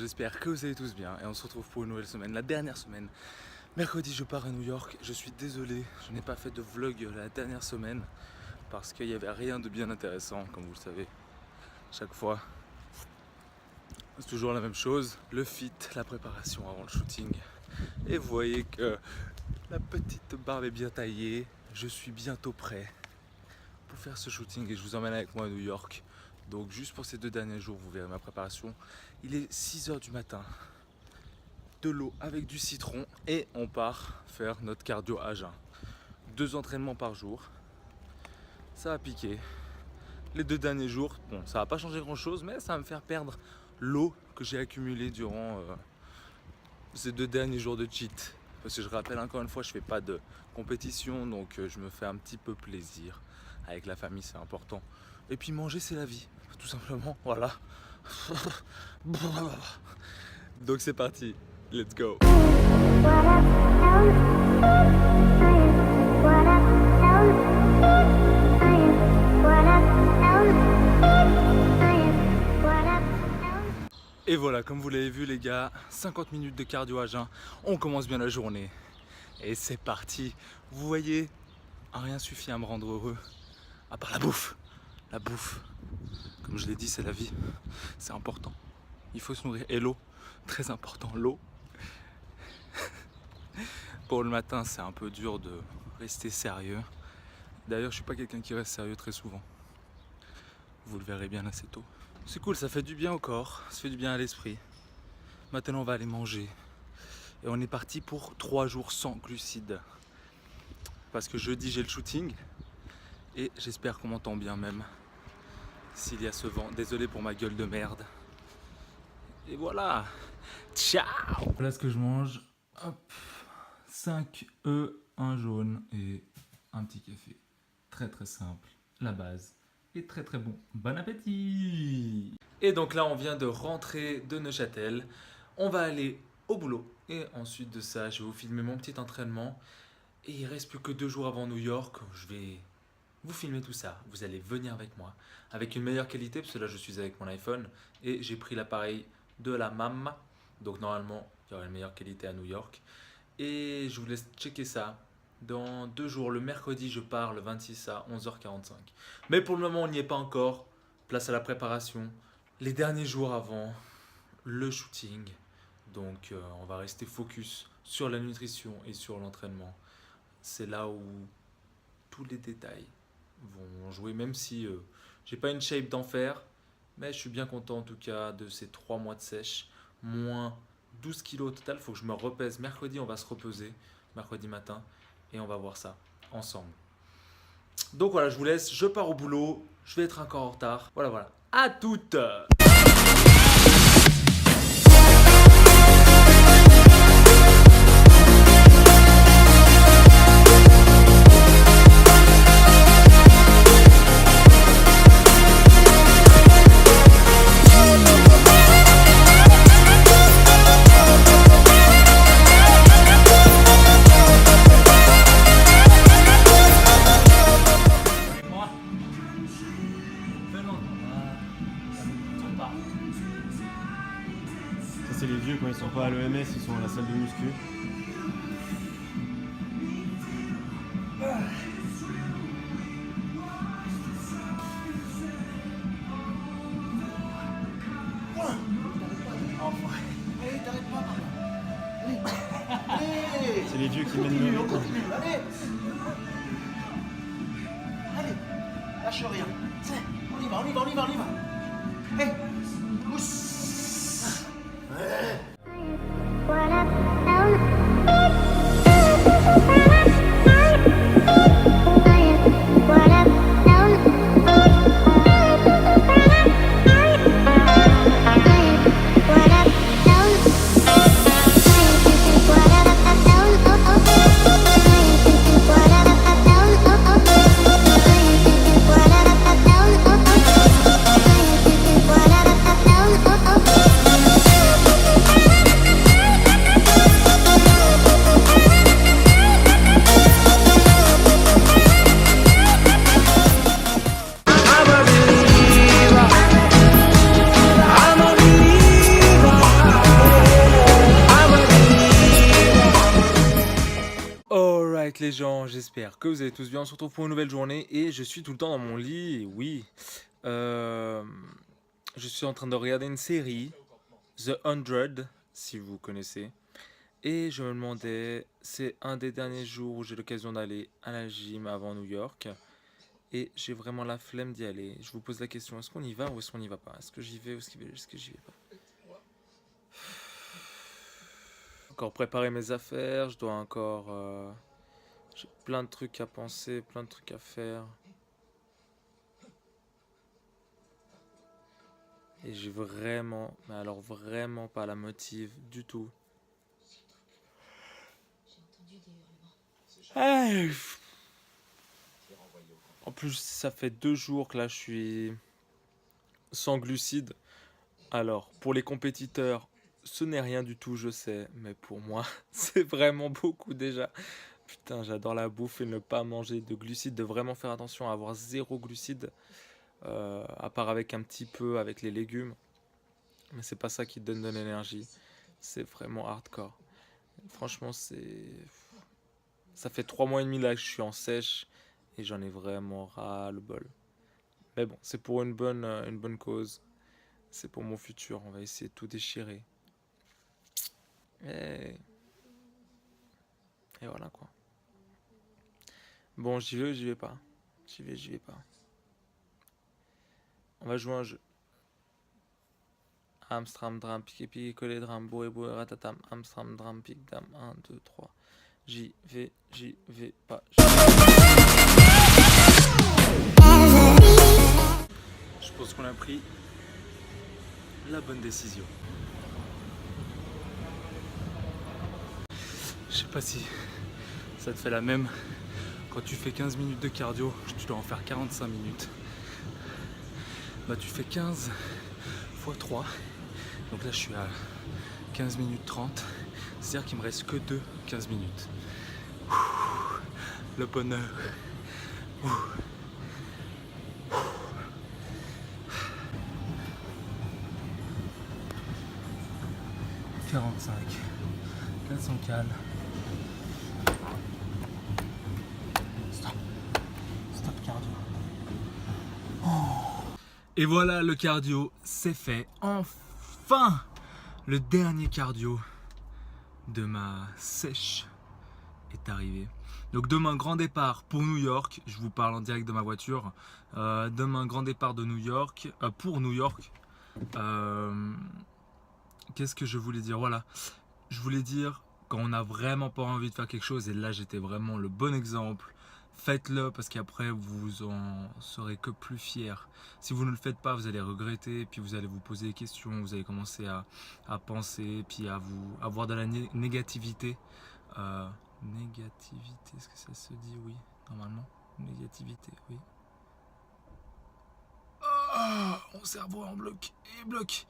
j'espère que vous allez tous bien et on se retrouve pour une nouvelle semaine, la dernière semaine. Mercredi je pars à New York, je suis désolé, je n'ai pas fait de vlog la dernière semaine parce qu'il n'y avait rien de bien intéressant comme vous le savez. Chaque fois, c'est toujours la même chose, le fit, la préparation avant le shooting. Et vous voyez que la petite barbe est bien taillée, je suis bientôt prêt pour faire ce shooting et je vous emmène avec moi à New York. Donc juste pour ces 2 derniers jours, vous verrez ma préparation. Il est 6 h du matin, de l'eau avec du citron et on part faire notre cardio à jeun. 2 entraînements par jour, ça va piquer. Les 2 derniers jours, bon ça va pas changer grand chose mais ça va me faire perdre l'eau que j'ai accumulée durant ces 2 derniers jours de cheat. Parce que je rappelle encore une fois, je fais pas de compétition donc je me fais un petit peu plaisir. Avec la famille c'est important. Et puis manger c'est la vie, tout simplement, voilà. Donc c'est parti, let's go. Et voilà, comme vous l'avez vu les gars, 50 minutes de cardio à jeun, on commence bien la journée. Et c'est parti, vous voyez, rien suffit à me rendre heureux, à part la bouffe. La bouffe, comme je l'ai dit, c'est la vie, c'est important. Il faut se nourrir. Et l'eau, très important, l'eau. Pour le matin, c'est un peu dur de rester sérieux. D'ailleurs, je suis pas quelqu'un qui reste sérieux très souvent. Vous le verrez bien assez tôt. C'est cool, ça fait du bien au corps, ça fait du bien à l'esprit. Maintenant, on va aller manger. Et on est parti pour 3 jours sans glucides. Parce que jeudi, j'ai le shooting. Et j'espère qu'on m'entend bien même. S'il y a ce vent, désolé pour ma gueule de merde. Et voilà. Ciao. Voilà ce que je mange. Hop. 5 œufs, un jaune et un petit café. Très très simple, la base. Et très très bon. Bon appétit. Et donc là on vient de rentrer de Neuchâtel. On va aller au boulot. Et ensuite de ça, je vais vous filmer mon petit entraînement. Et il reste plus que 2 jours avant New York. Je vais vous filmer tout ça, vous allez venir avec moi, avec une meilleure qualité, parce que là je suis avec mon iPhone et j'ai pris l'appareil de la MAM, donc normalement il y aura une meilleure qualité à New York. Et je vous laisse checker ça, dans 2 jours, le mercredi je pars, le 26 à 11h45. Mais pour le moment on n'y est pas encore, place à la préparation, les derniers jours avant le shooting. Donc on va rester focus sur la nutrition et sur l'entraînement. C'est là où tous les détails vont jouer, même si j'ai pas une shape d'enfer, mais je suis bien content en tout cas de ces 3 mois de sèche, moins 12 kilos au total. Faut que je me repèse mercredi, on va se repeser mercredi matin et on va voir ça ensemble. Donc voilà, je vous laisse, je pars au boulot, je vais être encore en retard, voilà, à toutes. C'est les vieux quand ils sont pas à l'EMS, ils sont à la salle de muscu. C'est les vieux qui mènent le rythme. Allez, allez, lâche rien. On y va. Hey, pousse. direct les gens, j'espère que vous allez tous bien, on se retrouve pour une nouvelle journée et je suis tout le temps dans mon lit, oui. Je suis en train de regarder une série, The 100, si vous connaissez. Et je me demandais, c'est un des derniers jours où j'ai l'occasion d'aller à la gym avant New York. Et j'ai vraiment la flemme d'y aller. Je vous pose la question, est-ce qu'on y va ou est-ce qu'on n'y va pas? Est-ce que j'y vais ou est-ce que j'y vais pas? Encore préparer mes affaires, je dois encore... j'ai plein de trucs à penser, plein de trucs à faire. Et j'ai vraiment, mais alors vraiment pas la motive du tout. En plus, ça fait 2 jours que là je suis sans glucides. Alors, pour les compétiteurs, ce n'est rien du tout, je sais, mais pour moi, c'est vraiment beaucoup déjà. Putain, j'adore la bouffe et ne pas manger de glucides, de vraiment faire attention à avoir 0 glucides, à part avec un petit peu avec les légumes. Mais c'est pas ça qui te donne de l'énergie, c'est vraiment hardcore. Franchement, ça fait 3 mois et demi là que je suis en sèche et j'en ai vraiment ras le bol. Mais bon, c'est pour une bonne cause. C'est pour mon futur, on va essayer de tout déchirer. Et voilà quoi. Bon, j'y vais ou j'y vais pas? J'y vais pas. On va jouer un jeu. Amstram, dram, pique, pique, collé, dram, bourré, bourré, ratatam. Amstram, dram, pique, dam. 1, 2, 3. J'y vais pas. Je pense qu'on a pris la bonne décision. Je sais pas si ça te fait la même. Quand tu fais 15 minutes de cardio, tu dois en faire 45 minutes. Bah tu fais 15 x 3. Donc là je suis à 15 minutes 30. C'est-à-dire qu'il me reste que 15 minutes. Le bonheur. 45. 400 cales. Stop cardio. Et voilà, le cardio, c'est fait. Enfin, le dernier cardio de ma sèche est arrivé. Donc demain, grand départ pour New York. Je vous parle en direct de ma voiture. Demain, grand départ de New York. Pour New York. Qu'est-ce que je voulais dire? Voilà. Je voulais dire, quand on n'a vraiment pas envie de faire quelque chose, et là j'étais vraiment le bon exemple, faites-le parce qu'après vous en serez que plus fiers. Si vous ne le faites pas, vous allez regretter, puis vous allez vous poser des questions, vous allez commencer à penser, puis à avoir de la négativité. Négativité, est-ce que ça se dit? Oui, normalement. Négativité, oui. Oh, mon cerveau en bloc et bloc.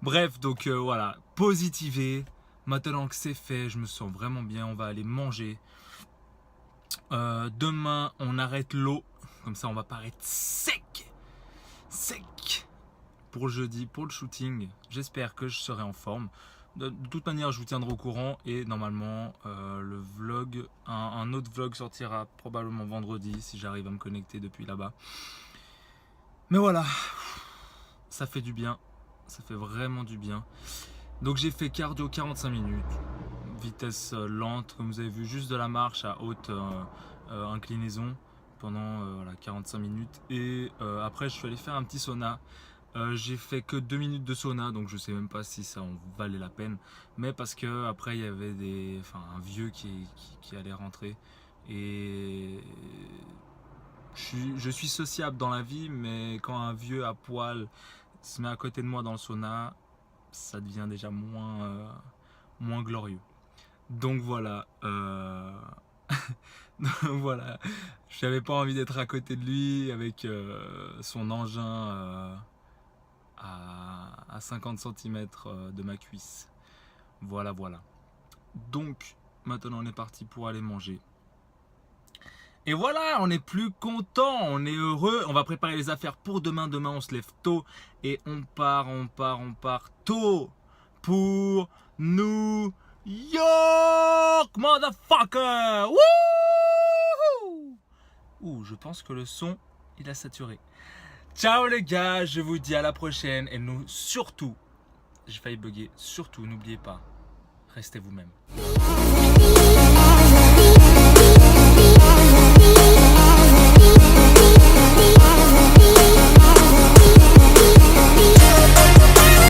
Bref, donc voilà, positiver. Maintenant que c'est fait, je me sens vraiment bien. On va aller manger. Demain, on arrête l'eau. Comme ça, on va pas être sec. Sec. Pour le jeudi, pour le shooting. J'espère que je serai en forme. De toute manière, je vous tiendrai au courant. Et normalement, le vlog, un autre vlog sortira probablement vendredi. Si j'arrive à me connecter depuis là-bas. Mais voilà. Ça fait du bien. Ça fait vraiment du bien. Donc j'ai fait cardio 45 minutes, vitesse lente, comme vous avez vu, juste de la marche à haute inclinaison pendant voilà, 45 minutes. Et après je suis allé faire un petit sauna. J'ai fait que 2 minutes de sauna, donc je sais même pas si ça en valait la peine. Mais parce que après il y avait un vieux qui allait rentrer. Et je suis sociable dans la vie, mais quand un vieux à poil se met à côté de moi dans le sauna, ça devient déjà moins glorieux. Donc voilà, voilà, j'avais pas envie d'être à côté de lui avec son engin à 50 cm de ma cuisse. Voilà. Donc maintenant on est parti pour aller manger. Et voilà, on est plus content, on est heureux. On va préparer les affaires pour demain. Demain, on se lève tôt et on part tôt pour New York, motherfucker! Wouhou! Ouh, je pense que le son, il a saturé. Ciao les gars, je vous dis à la prochaine. Et nous, surtout, j'ai failli bugger, surtout, n'oubliez pas, restez vous-même.